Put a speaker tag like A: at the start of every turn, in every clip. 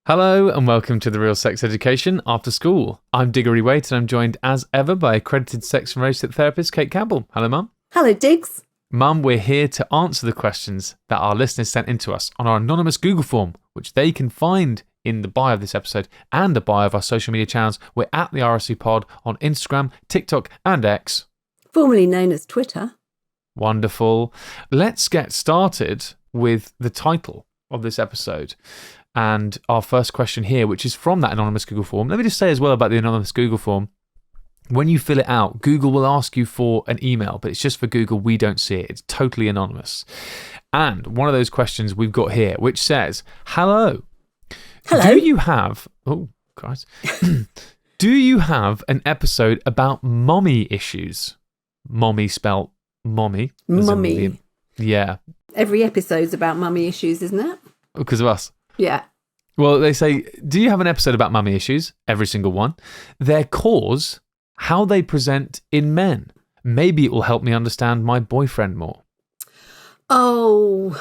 A: Hello and welcome to The Real Sex Education After School. I'm Diggory Waite and I'm joined as ever by accredited sex and relationship therapist Cate Campbell. Hello, Mum.
B: Hello, Diggs.
A: Mum, we're here to answer the questions that our listeners sent into us on our anonymous Google form, which they can find in the bio of this episode and the bio of our social media channels. We're at the RSC Pod on Instagram, TikTok and X.
B: Formerly known as Twitter.
A: Wonderful. Let's get started with the title of this episode. And our first question here, which is from that anonymous Google form. Let me just say as well about the anonymous Google form. When you fill it out, Google will ask you for an email, but it's just for Google. We don't see it. It's totally anonymous. And one of those questions we've got here, which says, Hello. Do you have... Oh, Christ. Do you have an episode about mommy issues? Mommy spelt mommy.
B: Mummy.
A: Yeah.
B: Every episode's about mummy issues, isn't it?
A: Because of us.
B: Yeah.
A: Well, they say, do you have an episode about mummy issues? Every single one. Their cause, how they present in men. Maybe it will help me understand my boyfriend more.
B: Oh.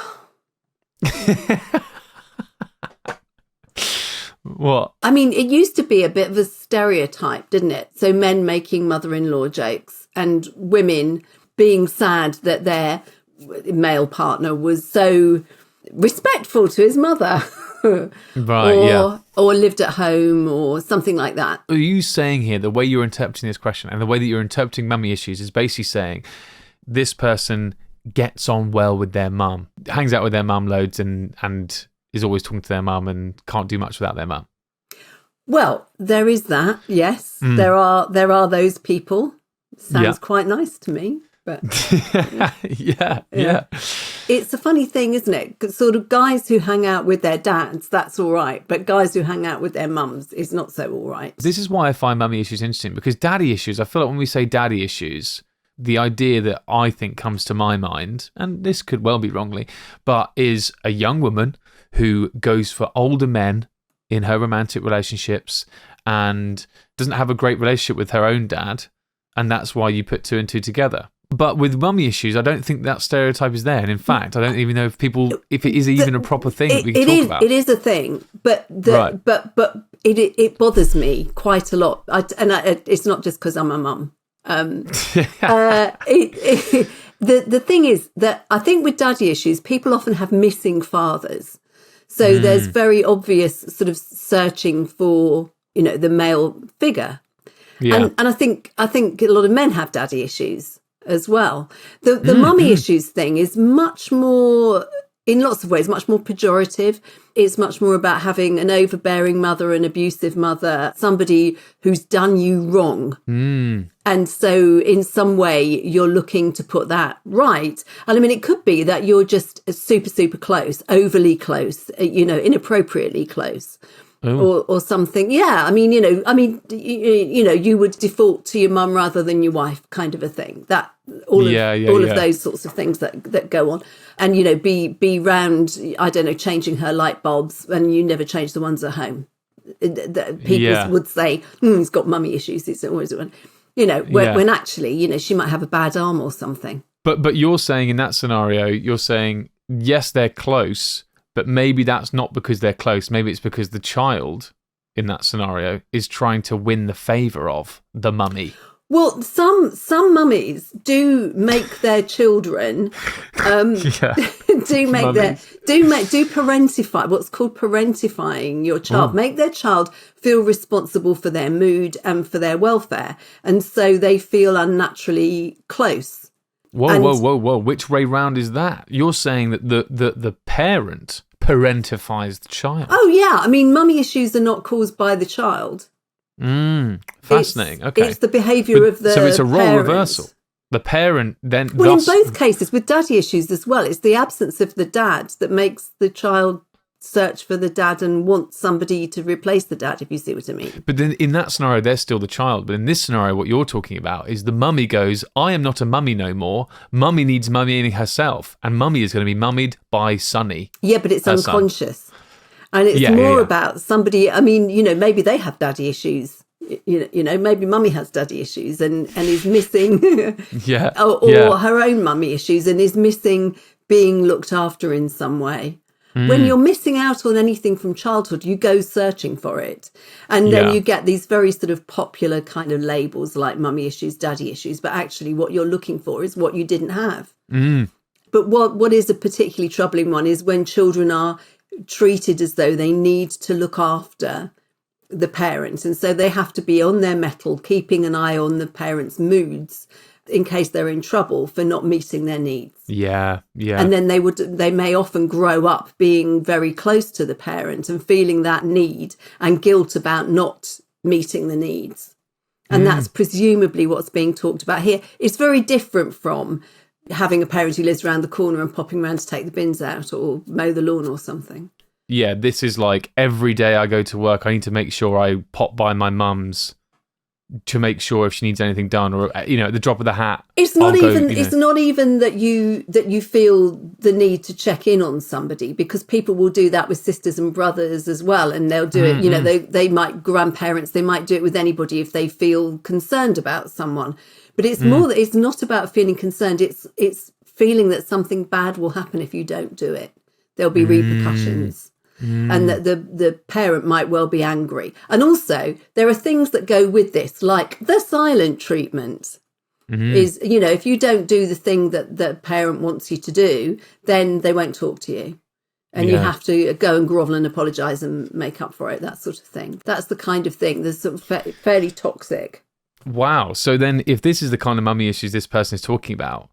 A: What?
B: I mean, it used to be a bit of a stereotype, didn't it? So men making mother-in-law jokes and women being sad that their male partner was so respectful to his mother.
A: Right,
B: or lived at home or something like that.
A: Are you saying here, the way you're interpreting this question and the way that you're interpreting mummy issues is basically saying this person gets on well with their mum, hangs out with their mum loads and is always talking to their mum and can't do much without their mum? There
B: there is that, yes. There are those people. Sounds quite nice to me. But
A: yeah.
B: It's a funny thing, isn't it? Sort of guys who hang out with their dads, that's all right. But guys who hang out with their mums is not so all right.
A: This is why I find mummy issues interesting, because daddy issues, I feel like when we say daddy issues, the idea that I think comes to my mind, and this could well be wrongly, but is a young woman who goes for older men in her romantic relationships and doesn't have a great relationship with her own dad. And that's why you put two and two together. But with mummy issues, I don't think that stereotype is there. And in fact, I don't even know if it is even a proper thing that we can talk about.
B: It is a thing, but it bothers me quite a lot. It's not just because I'm a mum. The thing is that I think with daddy issues, people often have missing fathers. So there's very obvious sort of searching for, the male figure. Yeah. And I think a lot of men have daddy issues as well. The mummy issues thing is much more, in lots of ways, much more pejorative. It's much more about having an overbearing mother, an abusive mother, somebody who's done you wrong. And so in some way you're looking to put that right. And I mean, it could be that you're just super, super close, overly close, inappropriately close. Or something. Yeah, I mean, you would default to your mum rather than your wife, kind of a thing. That all of those sorts of things that go on, and be round. I don't know, changing her light bulbs, and you never change the ones at home. People would say, "He's got mummy issues." It's always when actually, she might have a bad arm or something.
A: But you're saying in that scenario, you're saying yes, they're close. But maybe that's not because they're close. Maybe it's because the child in that scenario is trying to win the favour of the mummy.
B: Well, some mummies do make their children do parentify, what's called parentifying your child, make their child feel responsible for their mood and for their welfare, and so they feel unnaturally close.
A: Whoa. Which way round is that? You're saying that the parent parentifies the child.
B: Oh, yeah. I mean, mummy issues are not caused by the child.
A: Fascinating. Okay.
B: It's the behaviour of the
A: So it's a role
B: parents.
A: Reversal. The parent then...
B: Well, in both cases, with daddy issues as well, it's the absence of the dad that makes the child search for the dad and want somebody to replace the dad, if you see what I mean.
A: But then in that scenario, they're still the child. But in this scenario, what you're talking about is the mummy goes, I am not a mummy no more. Mummy needs mummying herself. And mummy is going to be mummied by Sonny.
B: Yeah, but it's unconscious. And it's more about somebody, I mean, maybe they have daddy issues. Maybe mummy has daddy issues and is missing or her own mummy issues and is missing being looked after in some way. When you're missing out on anything from childhood, you go searching for it. And then you get these very sort of popular kind of labels like mummy issues, daddy issues. But actually what you're looking for is what you didn't have. But what is a particularly troubling one is when children are treated as though they need to look after the parents. And so they have to be on their mettle, keeping an eye on the parents' moods in case they're in trouble for not meeting their needs.
A: Yeah.
B: And then they may often grow up being very close to the parent and feeling that need and guilt about not meeting the needs. And that's presumably what's being talked about here. It's very different from having a parent who lives around the corner and popping around to take the bins out or mow the lawn or something.
A: Yeah, this is like every day I go to work, I need to make sure I pop by my mum's to make sure if she needs anything done, or at the drop of the hat.
B: It's not even that you feel the need to check in on somebody, because people will do that with sisters and brothers as well, and they'll do it. They might grandparents, they might do it with anybody if they feel concerned about someone. But it's more that it's not about feeling concerned. It's feeling that something bad will happen if you don't do it. There'll be repercussions. And that the parent might well be angry. And also, there are things that go with this, like the silent treatment. Is, if you don't do the thing that the parent wants you to do, then they won't talk to you. And you have to go and grovel and apologise and make up for it, that sort of thing. That's the kind of thing that's sort of fairly toxic.
A: Wow. So then if this is the kind of mummy issues this person is talking about,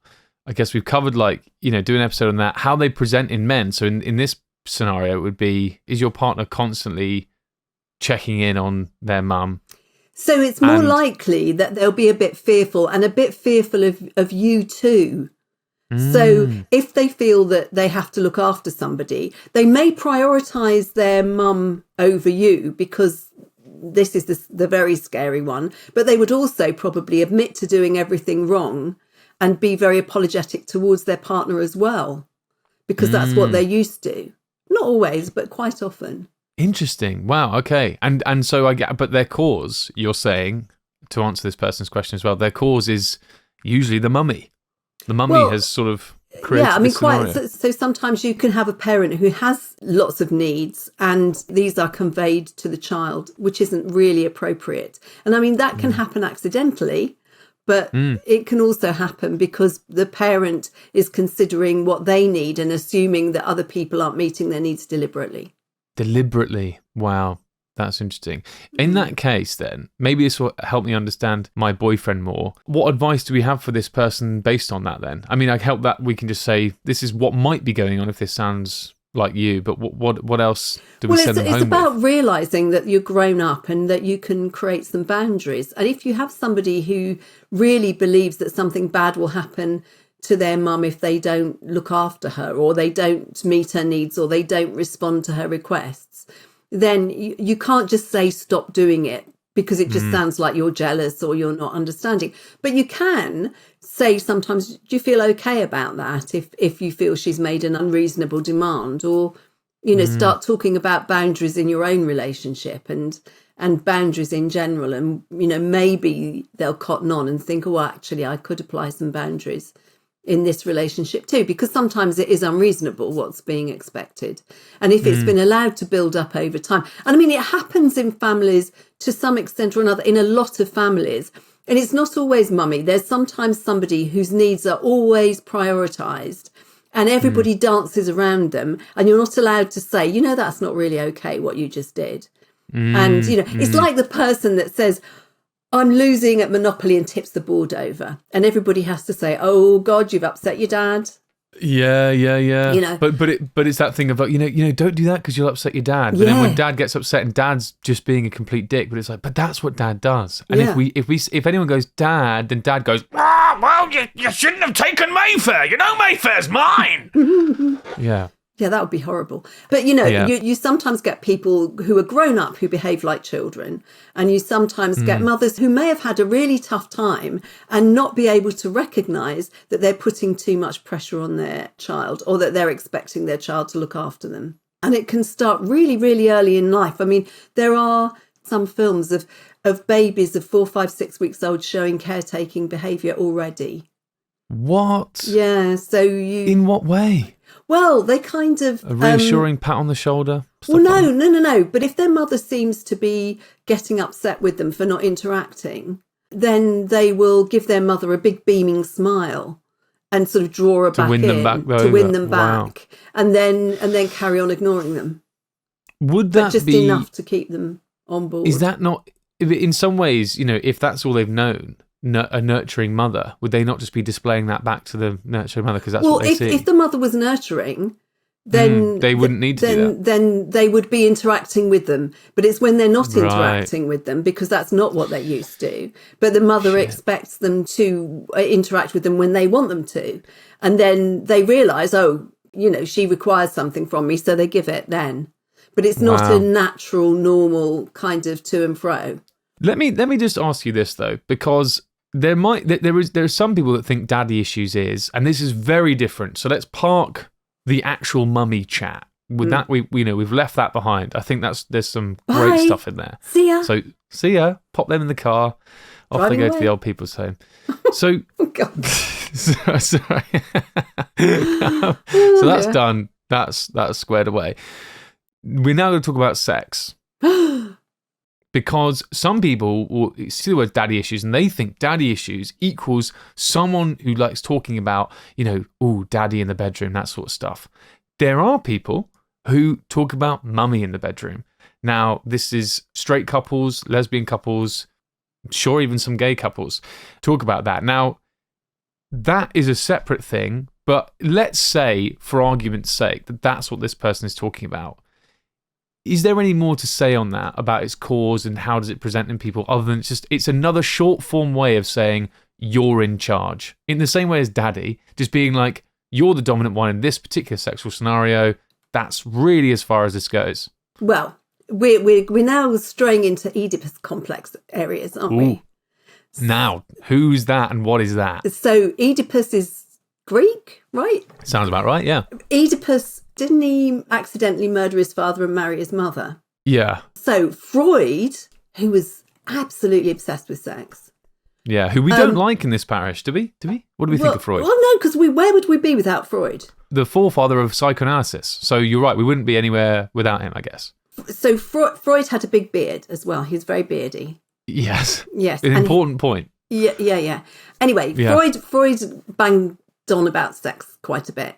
A: I guess we've covered, do an episode on that, how they present in men. So in this scenario, it would be, is your partner constantly checking in on their mum?
B: So it's more likely that they'll be a bit fearful of you too. So if they feel that they have to look after somebody, they may prioritise their mum over you, because this is the very scary one. But they would also probably admit to doing everything wrong and be very apologetic towards their partner as well, because that's what they're used to. Not always, but quite often. Interesting.
A: Wow. Okay. And so I get, but their cause, you're saying, to answer this person's question as well, their cause is usually the mummy. The mummy has sort of created this scenario.
B: So sometimes you can have a parent who has lots of needs, and these are conveyed to the child, which isn't really appropriate. And I mean, that can happen accidentally. But it can also happen because the parent is considering what they need and assuming that other people aren't meeting their needs deliberately.
A: Deliberately. Wow. That's interesting. In that case, then, maybe this will help me understand my boyfriend more. What advice do we have for this person based on that, then? I mean, I hope that we can just say, this is what might be going on if this sounds like you, but what else do we send them home with? It's
B: about realising that you're grown up and that you can create some boundaries. And if you have somebody who really believes that something bad will happen to their mum if they don't look after her, or they don't meet her needs, or they don't respond to her requests, then you can't just say stop doing it, because it just sounds like you're jealous or you're not understanding. But you can say sometimes, do you feel okay about that if you feel she's made an unreasonable demand? Or, start talking about boundaries in your own relationship and boundaries in general. And, maybe they'll cotton on and think, oh, actually, I could apply some boundaries in this relationship too, because sometimes it is unreasonable what's being expected. And if it's been allowed to build up over time, and I mean, it happens in families to some extent or another, in a lot of families, and it's not always mummy. There's sometimes somebody whose needs are always prioritised, and everybody dances around them, and you're not allowed to say, that's not really okay what you just did. And, it's like the person that says, I'm losing at Monopoly and tips the board over. And everybody has to say, oh, God, you've upset your dad.
A: Yeah. But it's that thing of like, don't do that because you'll upset your dad. But then when dad gets upset and dad's just being a complete dick, but it's like, but that's what dad does. And if anyone goes dad, then dad goes, well, you shouldn't have taken Mayfair. Mayfair's mine. Yeah.
B: Yeah, that would be horrible. But, you sometimes get people who are grown up who behave like children. And you sometimes get mothers who may have had a really tough time and not be able to recognise that they're putting too much pressure on their child, or that they're expecting their child to look after them. And it can start really, really early in life. I mean, there are some films of babies of 4, 5, 6 weeks old showing caretaking behaviour already.
A: What?
B: Yeah, so
A: In what way?
B: Well, they kind of...
A: A reassuring pat on the shoulder?
B: Well, no. But if their mother seems to be getting upset with them for not interacting, then they will give their mother a big beaming smile and sort of draw her back in. To win them back. And then carry on ignoring them.
A: Would that
B: just
A: be...
B: enough to keep them on board.
A: Is that not... In some ways, if that's all they've known... a nurturing mother, would they not just be displaying that back to the nurturing mother because that's what they see?
B: If the mother was nurturing, then
A: they wouldn't need to do that.
B: Then they would be interacting with them. But it's when they're not interacting with them because that's not what they're used to. But the mother expects them to interact with them when they want them to, and then they realise, she requires something from me, so they give it then. But it's not a natural, normal kind of to and fro.
A: Let me just ask you this though, because there are some people that think daddy issues is, and this is very different. So let's park the actual mummy chat. With that, we've left that behind. I think there's some great stuff in there.
B: See ya.
A: So see ya. Pop them in the car. Off
B: Driving
A: they go
B: away.
A: to the old people's home. So, sorry. So that's done. That's squared away. We're now going to talk about sex. Because some people will see the word daddy issues and they think daddy issues equals someone who likes talking about, daddy in the bedroom, that sort of stuff. There are people who talk about mummy in the bedroom. Now, this is straight couples, lesbian couples, sure, even some gay couples talk about that. Now, that is a separate thing, but let's say, for argument's sake, that that's what this person is talking about. Is there any more to say on that about its cause and how does it present in people other than it's another short form way of saying you're in charge in the same way as daddy, just being like, you're the dominant one in this particular sexual scenario. That's really as far as this goes.
B: Well, we're now straying into Oedipus complex areas, aren't we?
A: Now, who's that and what is that?
B: So Oedipus is Greek, right?
A: Sounds about right, yeah.
B: Oedipus, didn't he accidentally murder his father and marry his mother?
A: Yeah.
B: So Freud, who was absolutely obsessed with sex.
A: Yeah, who we don't like in this parish, do we? What do we think of Freud?
B: Well, no, because where would we be without Freud?
A: The forefather of psychoanalysis. So you're right, we wouldn't be anywhere without him, I guess.
B: So Freud had a big beard as well. He was very beardy.
A: Yes.
B: An
A: important point.
B: Yeah. Anyway, Freud banged on about sex quite a bit.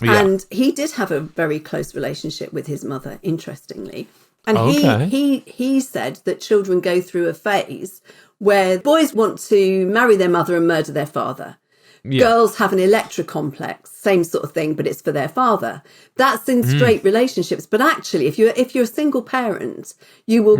A: Yeah.
B: And he did have a very close relationship with his mother, interestingly. And he said that children go through a phase where boys want to marry their mother and murder their father. Yeah. Girls have an Electra complex, same sort of thing, but it's for their father. That's in straight relationships. But actually, if you're a single parent, you will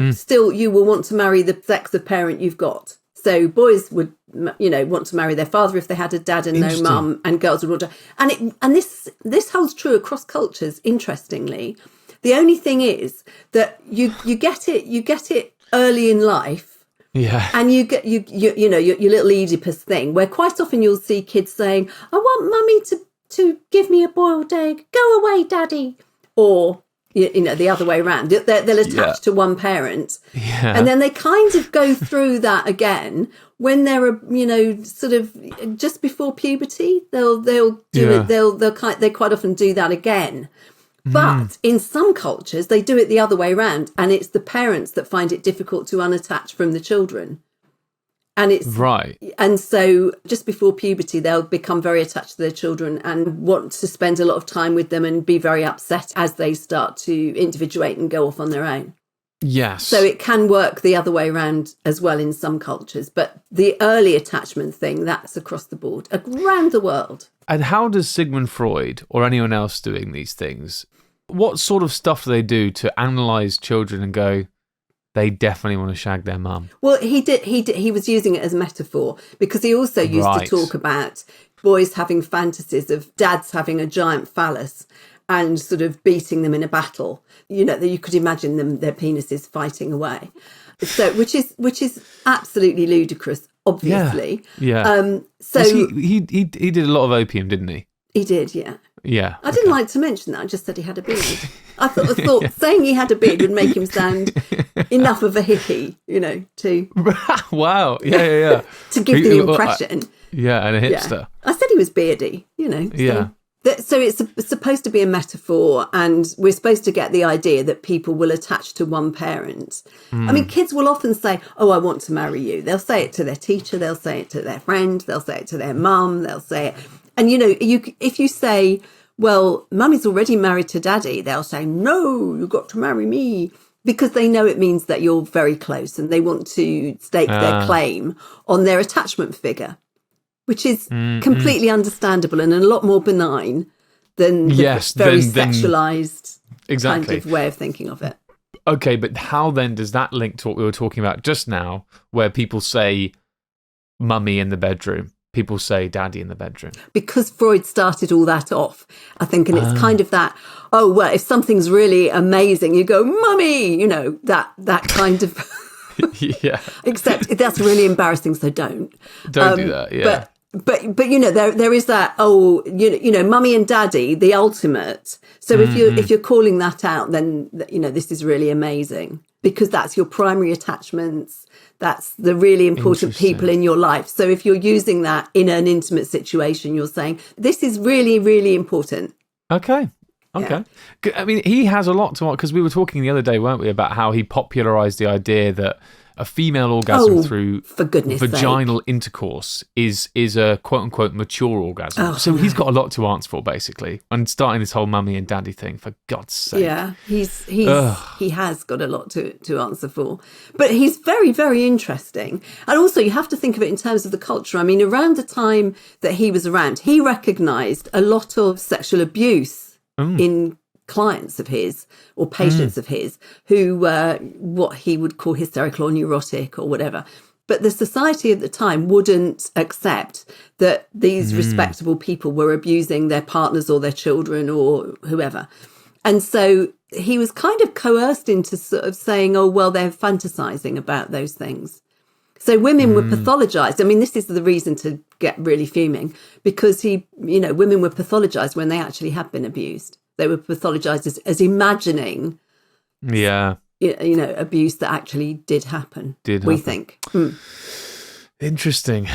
B: want to marry the sex of parent you've got. So boys would, want to marry their father if they had a dad and no mum, and girls would want to. And this holds true across cultures. Interestingly, the only thing is that you get it early in life.
A: Yeah.
B: And you get your little Oedipus thing, where quite often you'll see kids saying, "I want mummy to give me a boiled egg. Go away, daddy," or the other way around. They'll attach to one parent, and then they kind of go through that again when they're sort of just before puberty. They'll do it. They quite often do that again. But in some cultures, they do it the other way around, and it's the parents that find it difficult to unattach from the children. And it's
A: right.
B: And so just before puberty, they'll become very attached to their children and want to spend a lot of time with them and be very upset as they start to individuate and go off on their own.
A: Yes.
B: So it can work the other way around as well in some cultures. But the early attachment thing, that's across the board, around the world.
A: And how does Sigmund Freud or anyone else doing these things, what sort of stuff do they do to analyse children and go, they definitely want to shag their mum?
B: Well, he was using it as a metaphor because he also used to talk about boys having fantasies of dads having a giant phallus and sort of beating them in a battle. That you could imagine their penises fighting away. So, which is absolutely ludicrous, obviously.
A: Yeah.
B: So
A: he did a lot of opium, didn't he?
B: He did, yeah.
A: Yeah.
B: I didn't like to mention that. I just said he had a beard. I thought saying he had a beard would make him sound enough of a hippie, to...
A: Wow. Yeah.
B: to give the impression.
A: Yeah, and a hipster.
B: Yeah. I said he was beardy,
A: So. Yeah.
B: So it's supposed to be a metaphor, and we're supposed to get the idea that people will attach to one parent. I mean, kids will often say, oh, I want to marry you. They'll say it to their teacher. They'll say it to their friend. They'll say it to their mum. They'll say it. And, if you say, well, mummy's already married to daddy, they'll say, no, you've got to marry me. Because they know it means that you're very close and they want to stake their claim on their attachment figure, which is completely understandable and a lot more benign than the very sexualized kind of way of thinking of it.
A: Okay, but how then does that link to what we were talking about just now, where people say mummy in the bedroom? People say daddy in the bedroom. Because
B: Freud started all that off, I think, and it's kind of that, oh, well, if something's really amazing, you go, mummy, that kind of...
A: Yeah.
B: Except that's really embarrassing, so don't.
A: Don't do that, yeah.
B: But there is that, mummy and daddy, the ultimate. So if you're calling that out, then, this is really amazing, because that's your primary attachments. That's the really important people in your life. So if you're using that in an intimate situation, you're saying, this is really, really important.
A: Okay. Yeah. I mean, he has a lot to, because we were talking the other day, weren't we, about how he popularized the idea that a female orgasm through vaginal intercourse is a quote-unquote mature orgasm. So he's got a lot to answer for, basically, and starting this whole mummy and daddy thing, for God's sake.
B: Yeah, he has got a lot to answer for. But he's very, very interesting. And also, you have to think of it in terms of the culture. I mean, around the time that he was around, he recognised a lot of sexual abuse in clients of his or patients of his who were what he would call hysterical or neurotic or whatever. But the society at the time wouldn't accept that these respectable people were abusing their partners or their children or whoever. And so he was kind of coerced into sort of saying, oh, well, they're fantasizing about those things. So women were pathologized. I mean, this is the reason to get really fuming, because women were pathologized when they actually had been abused. They were pathologized as imagining, abuse that actually did happen. We think.
A: Interesting.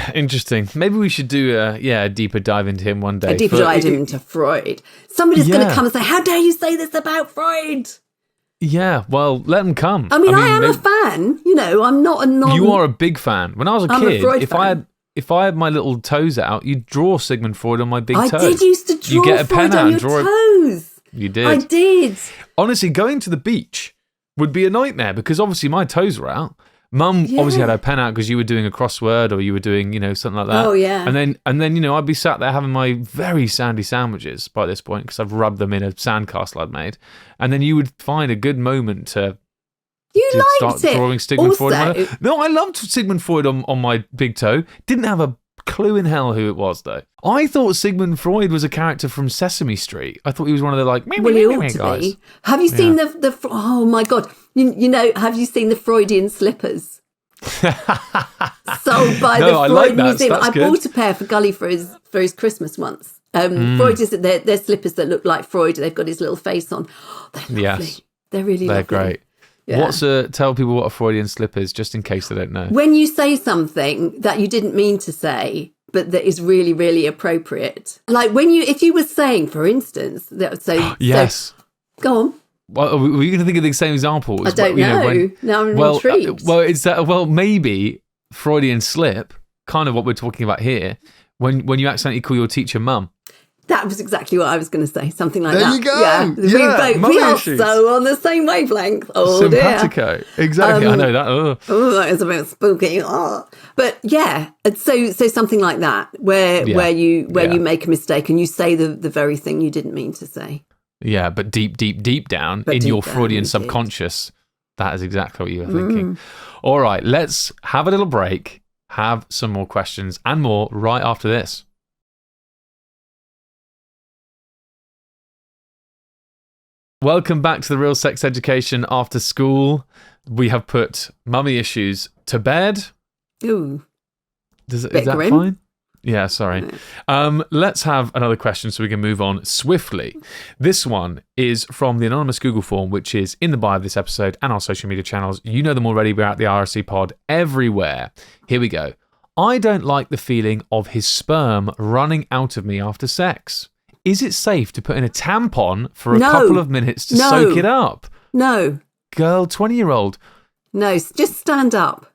A: Maybe we should do a deeper dive into him one day.
B: A deeper dive into Freud. Somebody's going to come and say, how dare you say this about Freud?
A: Yeah, well, let them come.
B: I mean, I am a fan. I'm not a non...
A: You are a big fan. When I was a kid, if I had my little toes out, you'd draw Sigmund Freud on my big toe.
B: I did used to draw Freud on your toes.
A: You did.
B: I did.
A: Honestly, going to the beach would be a nightmare, because obviously my toes were out. Mum obviously had her pen out because you were doing a crossword or you were doing, something like that.
B: Oh, yeah.
A: And then I'd be sat there having my very sandy sandwiches by this point, because I've rubbed them in a sandcastle I'd made. And then you would find a good moment to start drawing Sigmund Freud. No, I loved Sigmund Freud on my big toe. Didn't have a clue in hell who it was, though. I thought Sigmund Freud was a character from Sesame Street. I thought he was one of the guys.
B: Have you seen the oh my God, have you seen the Freudian slippers sold by the Freud Museum? I bought a pair for Gully for his Christmas once. Freud is they're slippers that look like Freud. They've got his little face on. They're lovely. Yes. They're really lovely.
A: They're great. Yeah. Tell people what a Freudian slip is, just in case they don't know.
B: When you say something that you didn't mean to say, but that is really, really appropriate. Like if you were saying, for instance,
A: yes.
B: So, go on.
A: Well, were you going to think of the same example?
B: I don't know. Now I'm intrigued.
A: It's that. Well, maybe Freudian slip, kind of what we're talking about here, when you accidentally call your teacher mum.
B: That was exactly what I was going to say. Something like that.
A: There you go.
B: We are so on the same wavelength. Oh,
A: simpatico.
B: Dear.
A: Exactly. I know that.
B: Oh, that is a bit spooky. But yeah, so something like that, where you make a mistake and you say the very thing you didn't mean to say.
A: Yeah, but deep down in your Freudian subconscious, that is exactly what you were thinking. All right, let's have a little break, have some more questions and more right after this. Welcome back to the Real Sex Education After School. We have put mummy issues to bed.
B: Ooh.
A: Is that fine? Yeah, sorry. Let's have another question so we can move on swiftly. This one is from the anonymous Google form, which is in the bio of this episode and our social media channels. You know them already. We're at the RSC pod everywhere. Here we go. I don't like the feeling of his sperm running out of me after sex. Is it safe to put in a tampon for a couple of minutes to soak it up?
B: No.
A: Girl, 20-year-old.
B: No, just stand up.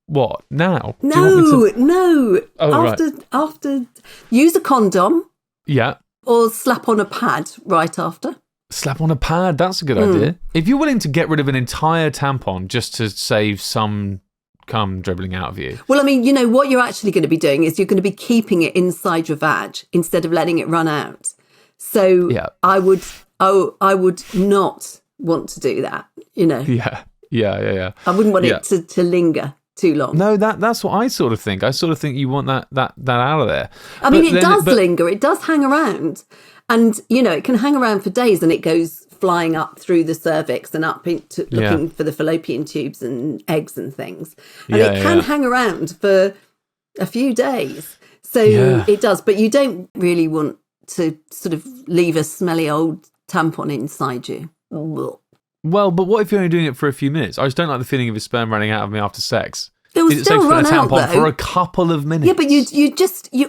A: What, now?
B: No.
A: Oh,
B: after, use a condom.
A: Yeah.
B: Or slap on a pad right after.
A: Slap on a pad, that's a good idea. If you're willing to get rid of an entire tampon just to save some cum dribbling out of you.
B: Well, I mean, what you're actually going to be doing is you're going to be keeping it inside your vag instead of letting it run out. So
A: yeah.
B: I would not want to do that,
A: Yeah.
B: I wouldn't want it to linger too long.
A: No, that's what I sort of think. I sort of think you want that out of there.
B: I mean, it does linger. It does hang around. And, it can hang around for days and it goes flying up through the cervix and up into looking for the fallopian tubes and eggs and things. And it can hang around for a few days. So it does. But you don't really want to sort of leave a smelly old tampon inside you.
A: Well, but what if you're only doing it for a few minutes? I just don't like the feeling of his sperm running out of me after sex.
B: It will still run out, though.
A: For a couple of minutes.
B: Yeah, but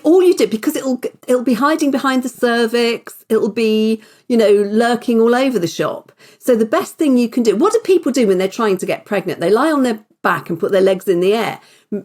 B: all you do, because it'll be hiding behind the cervix. It'll be, lurking all over the shop. So the best thing you can do, what do people do when they're trying to get pregnant? They lie on their back and put their legs in the air.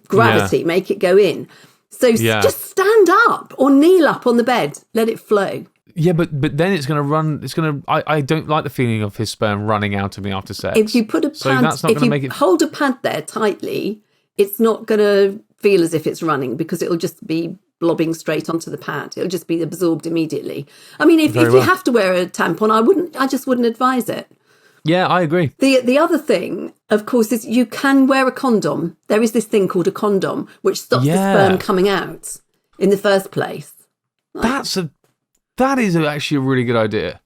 B: Gravity, make it go in. So just stand up or kneel up on the bed. Let it flow.
A: Yeah, but then it's going to run. I don't like the feeling of his sperm running out of me after sex.
B: If you put a pad, hold a pad there tightly, it's not going to feel as if it's running because it'll just be blobbing straight onto the pad. It'll just be absorbed immediately. I mean, if you have to wear a tampon, I just wouldn't advise it.
A: Yeah, I agree.
B: The other thing, of course, is you can wear a condom. There is this thing called a condom, which stops the sperm coming out in the first place.
A: That is actually a really good idea.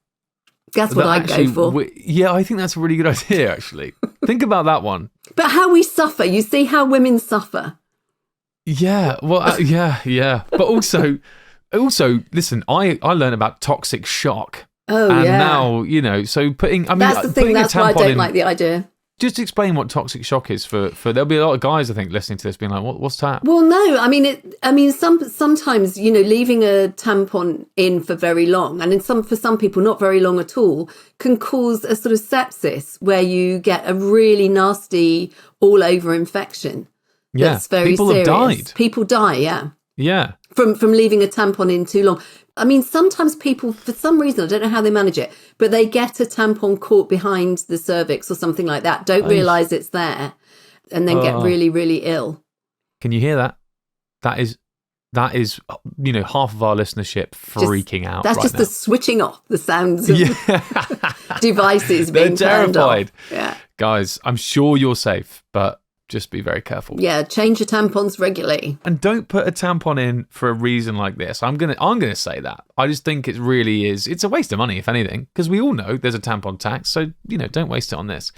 B: That's what I'd go for.
A: I think that's a really good idea, actually. Think about that one.
B: But how we suffer. You see how women suffer.
A: Yeah, well, yeah. But also, listen, I learned about toxic shock.
B: Oh,
A: and now, so putting... I mean,
B: that's the thing, that's why I don't like the idea.
A: Just explain what toxic shock is for there'll be a lot of guys, I think, listening to this being like, what's that?
B: Well, no, sometimes, leaving a tampon in for very long, and for some people not very long at all, can cause a sort of sepsis where you get a really nasty all over infection. That's very
A: people
B: serious.
A: Have died.
B: People die, yeah.
A: Yeah.
B: From leaving a tampon in too long. I mean, sometimes people, for some reason, I don't know how they manage it, but they get a tampon caught behind the cervix or something like that, don't realise it's there, and then get really, really ill.
A: Can you hear that? That is, half of our listenership freaking out.
B: That's
A: right
B: just
A: now.
B: the switching off the sounds of devices being turned off. Yeah.
A: Guys, I'm sure you're safe, but just be very careful.
B: Yeah, change your tampons regularly.
A: And don't put a tampon in for a reason like this. I'm gonna say that. I just think it really is. It's a waste of money, if anything, because we all know there's a tampon tax. So, don't waste it on this.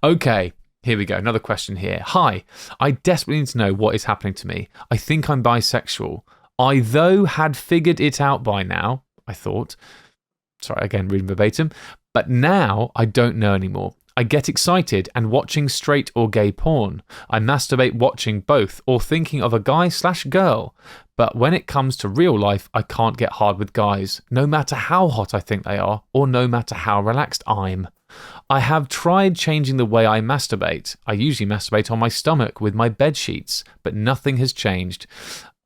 A: Okay, here we go. Another question here. Hi, I desperately need to know what is happening to me. I think I'm bisexual. I, though, had figured it out by now, I thought. Sorry, again, reading verbatim. But now I don't know anymore. I get excited and watching straight or gay porn. I masturbate watching both or thinking of a guy/girl. But when it comes to real life, I can't get hard with guys, no matter how hot I think they are or no matter how relaxed I'm. I have tried changing the way I masturbate. I usually masturbate on my stomach with my bed sheets, but nothing has changed.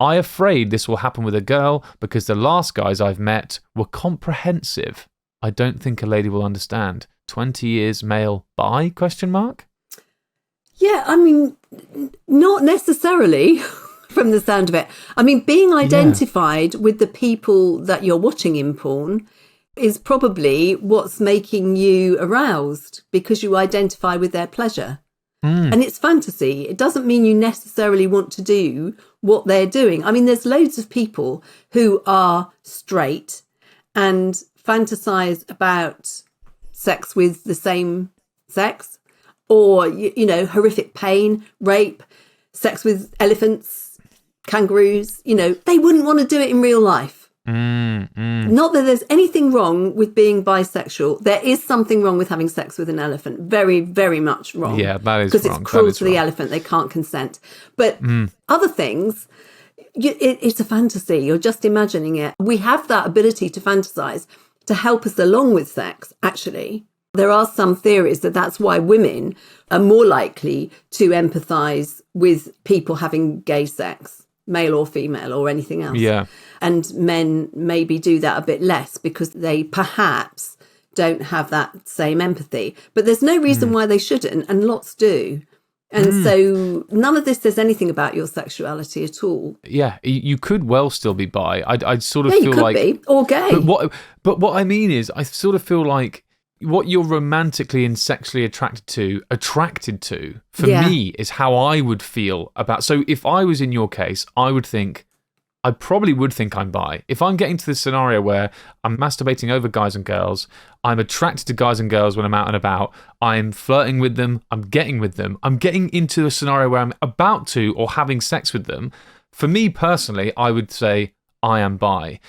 A: I'm afraid this will happen with a girl because the last guys I've met were comprehensive. I don't think a lady will understand. 20 years male bi? ?
B: Yeah, I mean, not necessarily from the sound of it. I mean, being identified with the people that you're watching in porn is probably what's making you aroused because you identify with their pleasure. And it's fantasy. It doesn't mean you necessarily want to do what they're doing. I mean, there's loads of people who are straight and fantasize about sex with the same sex, or horrific pain, rape, sex with elephants, kangaroos. They wouldn't want to do it in real life. Not that there's anything wrong with being bisexual. There is something wrong with having sex with an elephant. Very, very much wrong.
A: Yeah, that is wrong.
B: Because it's cruel to the elephant. They can't consent. But other things, it's a fantasy. You're just imagining it. We have that ability to fantasize to help us along with sex, actually. There are some theories that that's why women are more likely to empathize with people having gay sex, male or female or anything else.
A: Yeah.
B: And men maybe do that a bit less because they perhaps don't have that same empathy. But there's no reason why they shouldn't, and lots do. And so none of this says anything about your sexuality at all.
A: Yeah, you could well still be bi. I'd sort of feel
B: you could
A: like...
B: be, or gay.
A: But what I mean is, I sort of feel like what you're romantically and sexually attracted to, for me, is how I would feel about... So if I was in your case, I probably would think I'm bi. If I'm getting to this scenario where I'm masturbating over guys and girls, I'm attracted to guys and girls when I'm out and about, I'm flirting with them, I'm getting with them, I'm getting into a scenario where I'm about to or having sex with them, for me personally, I would say I am bi.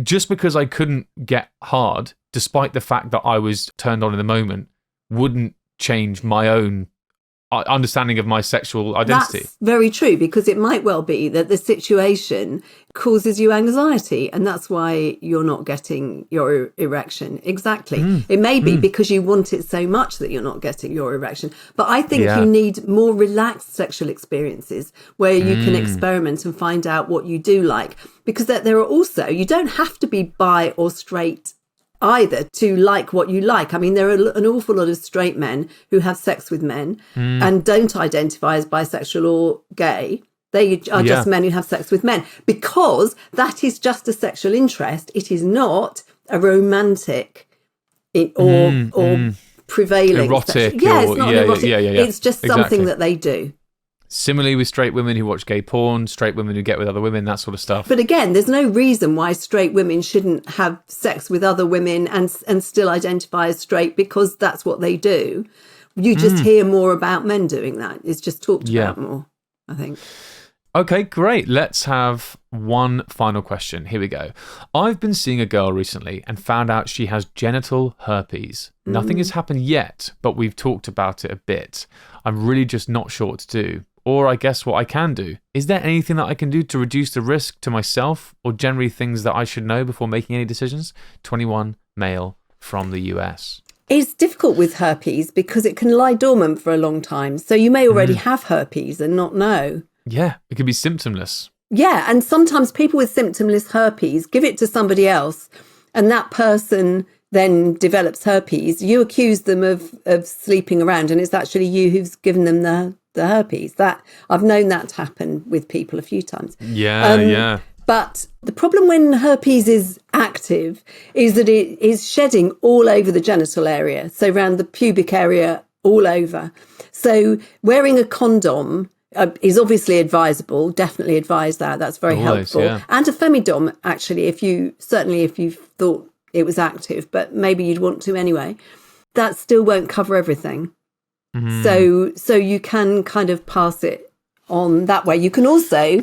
A: Just because I couldn't get hard, despite the fact that I was turned on in the moment, wouldn't change my own understanding of my sexual identity.
B: That's very true, because it might well be that the situation causes you anxiety and that's why you're not getting your erection. Exactly. It may be because you want it so much that you're not getting your erection. But I think you need more relaxed sexual experiences where you can experiment and find out what you do like. Because there are also, you don't have to be bi or straight either to like what you like. I mean, there are an awful lot of straight men who have sex with men and don't identify as bisexual or gay. They are just men who have sex with men, because that is just a sexual interest. It is not a romantic or prevailing
A: erotic.
B: It's not erotic. It's just something that they do.
A: Similarly with straight women who watch gay porn, straight women who get with other women, that sort of stuff.
B: But again, there's no reason why straight women shouldn't have sex with other women and still identify as straight, because that's what they do. You just hear more about men doing that. It's just talked about more, I think.
A: Okay, great. Let's have one final question. Here we go. I've been seeing a girl recently and found out she has genital herpes. Nothing has happened yet, but we've talked about it a bit. I'm really just not sure what to do. Or I guess what I can do. Is there anything that I can do to reduce the risk to myself, or generally things that I should know before making any decisions? 21, male, from the US.
B: It's difficult with herpes because it can lie dormant for a long time. So you may already have herpes and not know.
A: Yeah, it can be symptomless.
B: Yeah, and sometimes people with symptomless herpes give it to somebody else, and that person then develops herpes. You accuse them of sleeping around, and it's actually you who's given them the herpes. That I've known that to happen with people a few times.
A: Yeah.
B: But the problem when herpes is active is that it is shedding all over the genital area, so around the pubic area, all over. So wearing a condom is obviously advisable. Definitely advise that. That's very helpful. Yeah. And a femidom, actually, if you thought it was active, but maybe you'd want to anyway. That still won't cover everything. So you can kind of pass it on that way. You can also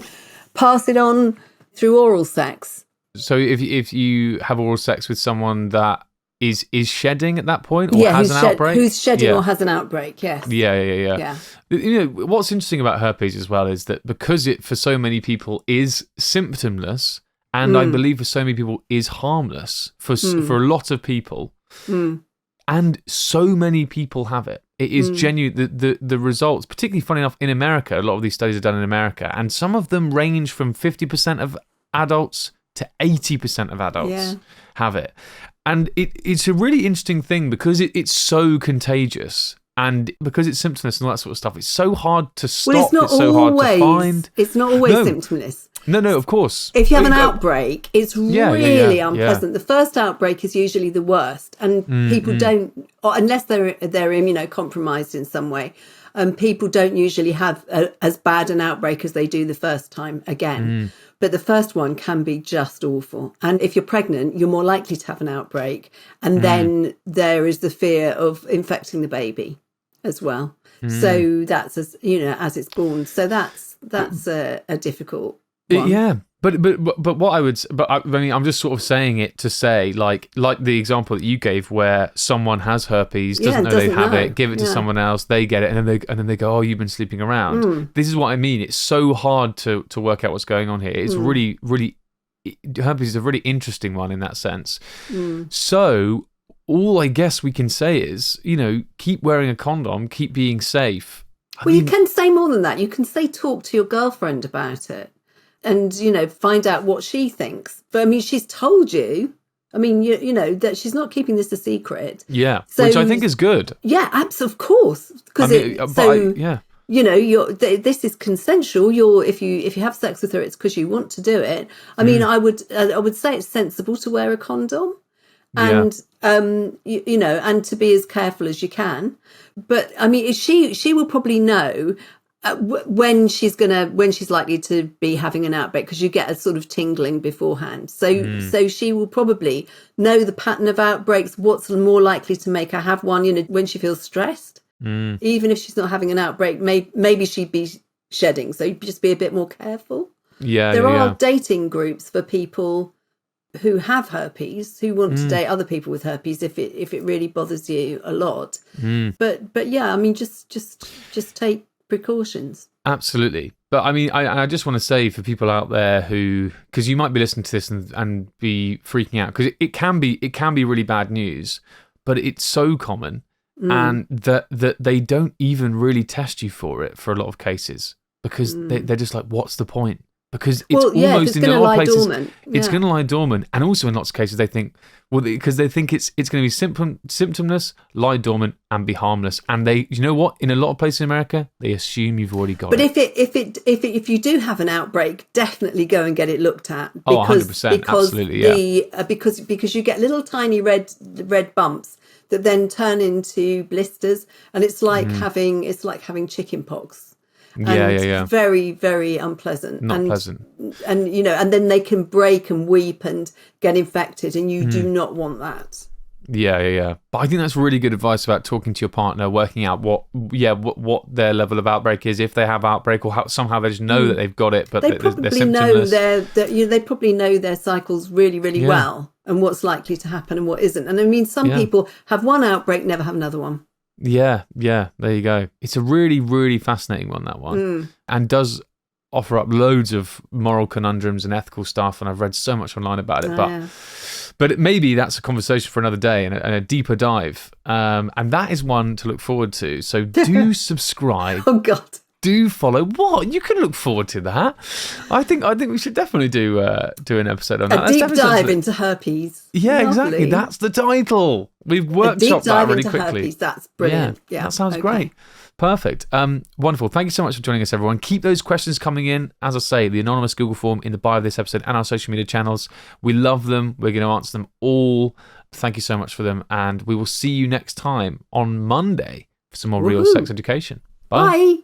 B: pass it on through oral sex.
A: So if you have oral sex with someone that is shedding at that point, or has an outbreak?
B: Who's shedding or has an outbreak, yes.
A: Yeah. You know, what's interesting about herpes as well is that because it, for so many people, is symptomless, and I believe for so many people is harmless, for a lot of people, and so many people have it. It is genuine. The results, particularly funny enough, in America, a lot of these studies are done in America, and some of them range from 50% of adults to 80% of adults have it. And it's a really interesting thing because it's so contagious, and because it's symptomless and all that sort of stuff, it's so hard to stop.
B: Well, it's not
A: so hard to find.
B: It's not always symptomless.
A: No, of course.
B: If you have an outbreak, it's really unpleasant. The first outbreak is usually the worst, and people don't, or unless they're immunocompromised in some way, people don't usually have as bad an outbreak as they do the first time again. But the first one can be just awful. And if you're pregnant, you're more likely to have an outbreak. And then there is the fear of infecting the baby as well. So that's as it's born. So that's a difficult one.
A: Yeah, But what I would, I mean, I'm just sort of saying it to say, like the example that you gave, where someone has herpes, doesn't know they have it, give it to someone else, they get it, and then they go, oh, you've been sleeping around. This is what I mean. It's so hard to work out what's going on here. It's really, herpes is a really interesting one in that sense. So all I guess we can say is, keep wearing a condom, keep being safe.
B: You can say more than that. You can say talk to your girlfriend about it. And, find out what she thinks. But, I mean, she's told you. I mean, that she's not keeping this a secret.
A: Yeah, so, which I think is good.
B: Yeah, absolutely, of course. Because this is consensual. If you have sex with her, it's because you want to do it. I mean, I would say it's sensible to wear a condom. And, and to be as careful as you can. But, I mean, she will probably know when she's likely to be having an outbreak, because you get a sort of tingling beforehand. So she will probably know the pattern of outbreaks, what's more likely to make her have one, when she feels stressed. Even if she's not having an outbreak, maybe she'd be shedding. So just be a bit more careful. There are dating groups for people who have herpes, who want to date other people with herpes if it really bothers you a lot. But yeah, I mean, just take precautions.
A: Absolutely. But I mean, I just want to say for people out there who, because you might be listening to this and be freaking out, because it can be really bad news, but it's so common, and that they don't even really test you for it for a lot of cases, because they're just like, what's the point? Because it's almost in a lot of places, it's going to lie dormant, and also in lots of cases they think, because they think it's going to be symptomless, lie dormant, and be harmless. And they, what? In a lot of places in America, they assume you've already got it.
B: But if you do have an outbreak, definitely go and get it looked at. Because,
A: 100%, absolutely, yeah.
B: Because you get little tiny red bumps that then turn into blisters, and it's like having chicken pox.
A: Yeah.
B: Very, very unpleasant.
A: Not pleasant.
B: And and then they can break and weep and get infected, and you do not want that.
A: Yeah. But I think that's really good advice about talking to your partner, working out what their level of outbreak is, if they have outbreak, or somehow they just know that they've got it, but they're symptomless.
B: They probably know their cycles really, really well, and what's likely to happen and what isn't. And I mean, some people have one outbreak, never have another one.
A: Yeah, there you go. It's a really, really fascinating one, that one, and does offer up loads of moral conundrums and ethical stuff, and I've read so much online about it, but maybe that's a conversation for another day and a deeper dive, and that is one to look forward to. So do subscribe.
B: Oh God.
A: Do follow. What? You can look forward to that. I think we should definitely do an episode on that.
B: A deep dive into herpes.
A: Yeah, lovely. Exactly. That's the title. We've workshopped that really quickly.
B: Herpes. That's brilliant. Yeah,
A: that sounds great. Perfect. Wonderful. Thank you so much for joining us, everyone. Keep those questions coming in. As I say, the anonymous Google form in the bio of this episode and our social media channels. We love them. We're going to answer them all. Thank you so much for them, and we will see you next time on Monday for some more real sex education. Bye.